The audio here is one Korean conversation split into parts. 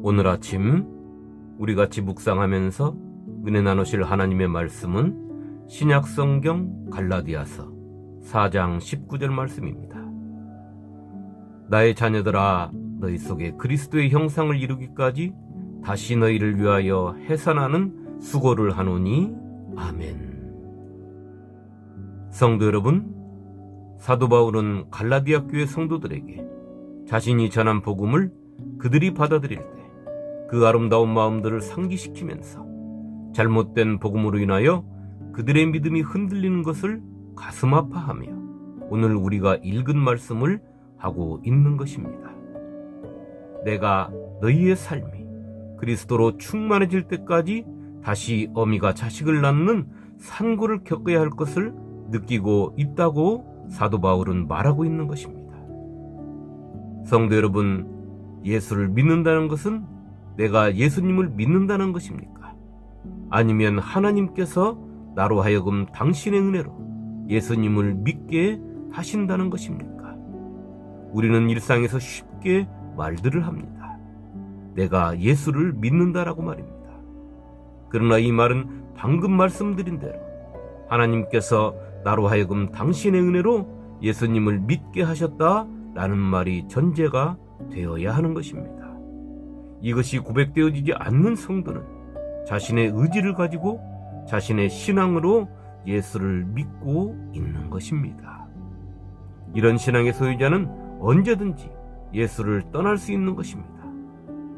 오늘 아침 우리 같이 묵상하면서 은혜 나누실 하나님의 말씀은 신약성경 갈라디아서 4장 19절 말씀입니다. 나의 자녀들아, 너희 속에 그리스도의 형상을 이루기까지 다시 너희를 위하여 해산하는 수고를 하노니. 아멘. 성도 여러분, 사도 바울은 갈라디아 교회 성도들에게 자신이 전한 복음을 그들이 받아들일 때 그 아름다운 마음들을 상기시키면서 잘못된 복음으로 인하여 그들의 믿음이 흔들리는 것을 가슴 아파하며 오늘 우리가 읽은 말씀을 하고 있는 것입니다. 내가 너희의 삶이 그리스도로 충만해질 때까지 다시 어미가 자식을 낳는 산고를 겪어야 할 것을 느끼고 있다고 사도 바울은 말하고 있는 것입니다. 성도 여러분, 예수를 믿는다는 것은 내가 예수님을 믿는다는 것입니까? 아니면 하나님께서 나로 하여금 당신의 은혜로 예수님을 믿게 하신다는 것입니까? 우리는 일상에서 쉽게 말들을 합니다. 내가 예수를 믿는다라고 말입니다. 그러나 이 말은 방금 말씀드린 대로 하나님께서 나로 하여금 당신의 은혜로 예수님을 믿게 하셨다라는 말이 전제가 되어야 하는 것입니다. 이것이 고백되어지지 않는 성도는 자신의 의지를 가지고 자신의 신앙으로 예수를 믿고 있는 것입니다. 이런 신앙의 소유자는 언제든지 예수를 떠날 수 있는 것입니다.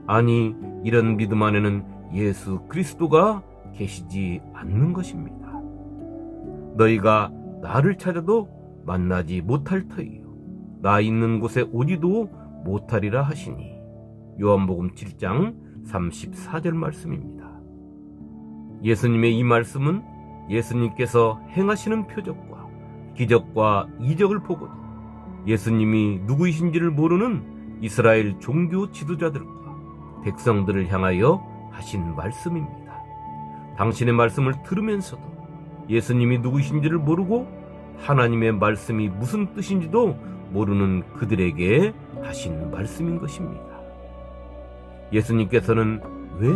아니, 이런 믿음 안에는 예수 그리스도가 계시지 않는 것입니다. 너희가 나를 찾아도 만나지 못할 터이요 나 있는 곳에 오지도 못하리라 하시니. 요한복음 7장 34절 말씀입니다. 예수님의 이 말씀은 예수님께서 행하시는 표적과 기적과 이적을 보고도 예수님이 누구이신지를 모르는 이스라엘 종교 지도자들과 백성들을 향하여 하신 말씀입니다. 당신의 말씀을 들으면서도 예수님이 누구이신지를 모르고 하나님의 말씀이 무슨 뜻인지도 모르는 그들에게 하신 말씀인 것입니다. 예수님께서는 왜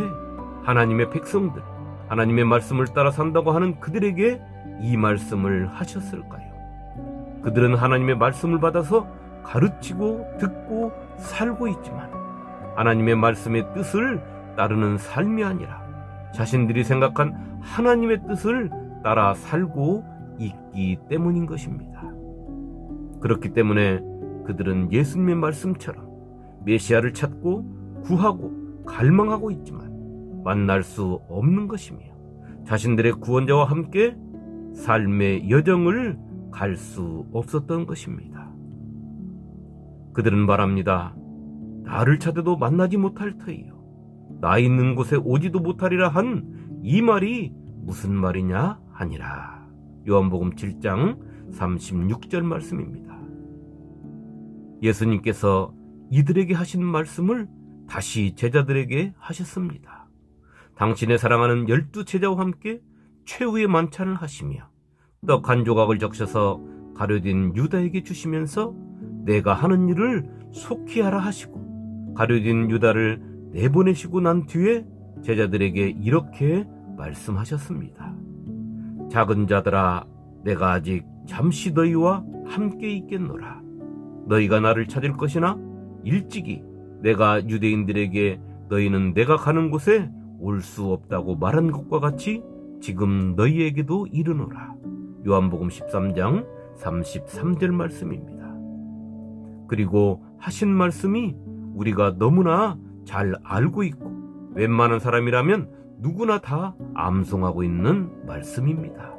하나님의 백성들, 하나님의 말씀을 따라 산다고 하는 그들에게 이 말씀을 하셨을까요? 그들은 하나님의 말씀을 받아서 가르치고 듣고 살고 있지만 하나님의 말씀의 뜻을 따르는 삶이 아니라 자신들이 생각한 하나님의 뜻을 따라 살고 있기 때문인 것입니다. 그렇기 때문에 그들은 예수님의 말씀처럼 메시아를 찾고 구하고 갈망하고 있지만 만날 수 없는 것이며 자신들의 구원자와 함께 삶의 여정을 갈 수 없었던 것입니다. 그들은 말합니다. 나를 찾아도 만나지 못할 터이요 나 있는 곳에 오지도 못하리라 한 이 말이 무슨 말이냐 하니라. 요한복음 7장 36절 말씀입니다. 예수님께서 이들에게 하신 말씀을 다시 제자들에게 하셨습니다. 당신의 사랑하는 12 제자와 함께 최후의 만찬을 하시며 떡 한 조각을 적셔서 가룟 유다에게 주시면서 내가 하는 일을 속히 하라 하시고 가룟 유다를 내보내시고 난 뒤에 제자들에게 이렇게 말씀하셨습니다. 작은 자들아, 내가 아직 잠시 너희와 함께 있겠노라. 너희가 나를 찾을 것이나 일찍이 내가 유대인들에게 너희는 내가 가는 곳에 올 수 없다고 말한 것과 같이 지금 너희에게도 이르노라. 요한복음 13장 33절 말씀입니다. 그리고 하신 말씀이 우리가 너무나 잘 알고 있고 웬만한 사람이라면 누구나 다 암송하고 있는 말씀입니다.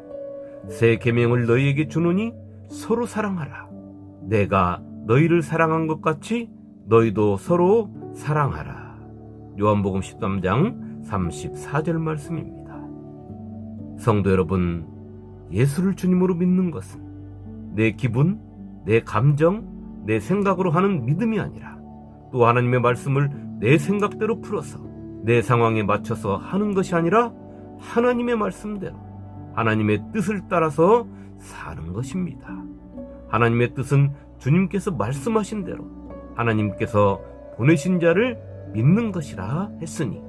새 계명을 너희에게 주노니 서로 사랑하라. 내가 너희를 사랑한 것 같이 너희도 서로 사랑하라. 요한복음 13장 34절 말씀입니다. 성도 여러분, 예수를 주님으로 믿는 것은 내 기분, 내 감정, 내 생각으로 하는 믿음이 아니라 또 하나님의 말씀을 내 생각대로 풀어서 내 상황에 맞춰서 하는 것이 아니라 하나님의 말씀대로 하나님의 뜻을 따라서 사는 것입니다. 하나님의 뜻은 주님께서 말씀하신 대로 하나님께서 보내신 자를 믿는 것이라 했으니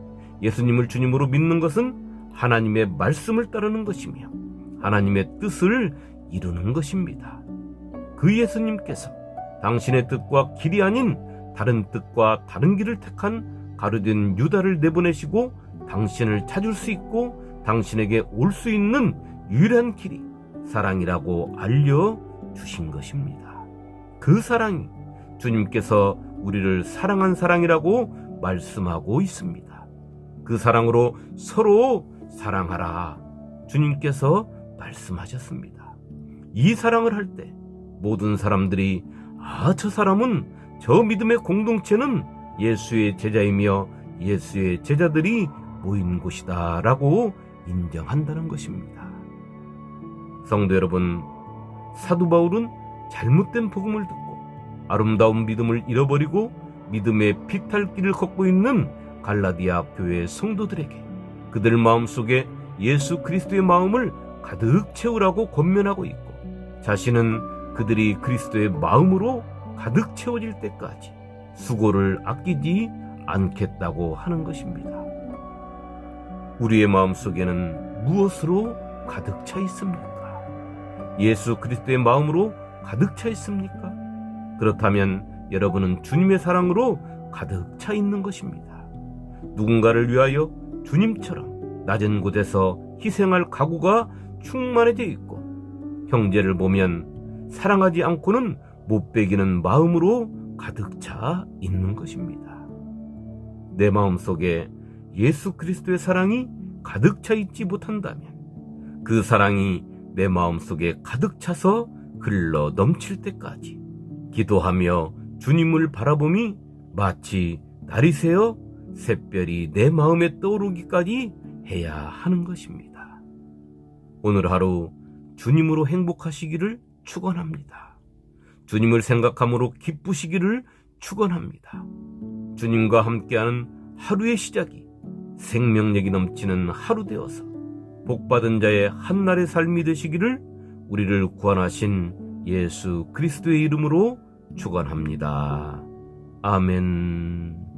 예수님을 주님으로 믿는 것은 하나님의 말씀을 따르는 것이며 하나님의 뜻을 이루는 것입니다. 그 예수님께서 당신의 뜻과 길이 아닌 다른 뜻과 다른 길을 택한 가룟된 유다를 내보내시고 당신을 찾을 수 있고 당신에게 올 수 있는 유일한 길이 사랑이라고 알려주신 것입니다. 그 사랑이 주님께서 우리를 사랑한 사랑이라고 말씀하고 있습니다. 그 사랑으로 서로 사랑하라 주님께서 말씀하셨습니다. 이 사랑을 할 때 모든 사람들이 저 사람은, 저 믿음의 공동체는 예수의 제자이며 예수의 제자들이 모인 곳이다 라고 인정한다는 것입니다. 성도 여러분, 사도 바울은 잘못된 복음을 듣고 아름다운 믿음을 잃어버리고 믿음의 비탈길을 걷고 있는 갈라디아 교회 성도들에게 그들 마음속에 예수 그리스도의 마음을 가득 채우라고 권면하고 있고 자신은 그들이 그리스도의 마음으로 가득 채워질 때까지 수고를 아끼지 않겠다고 하는 것입니다. 우리의 마음속에는 무엇으로 가득 차 있습니까? 예수 그리스도의 마음으로 가득 차 있습니까? 그렇다면 여러분은 주님의 사랑으로 가득 차 있는 것입니다. 누군가를 위하여 주님처럼 낮은 곳에서 희생할 각오가 충만해져 있고 형제를 보면 사랑하지 않고는 못 배기는 마음으로 가득 차 있는 것입니다. 내 마음속에 예수 그리스도의 사랑이 가득 차 있지 못한다면 그 사랑이 내 마음속에 가득 차서 흘러 넘칠 때까지 기도하며 주님을 바라봄이 마치 날이 새어 샛별이 내 마음에 떠오르기까지 해야 하는 것입니다. 오늘 하루 주님으로 행복하시기를 축원합니다. 주님을 생각함으로 기쁘시기를 축원합니다. 주님과 함께하는 하루의 시작이 생명력이 넘치는 하루 되어서 복받은 자의 한날의 삶이 되시기를 우리를 구원하신 예수 그리스도의 이름으로 축원합니다. 아멘.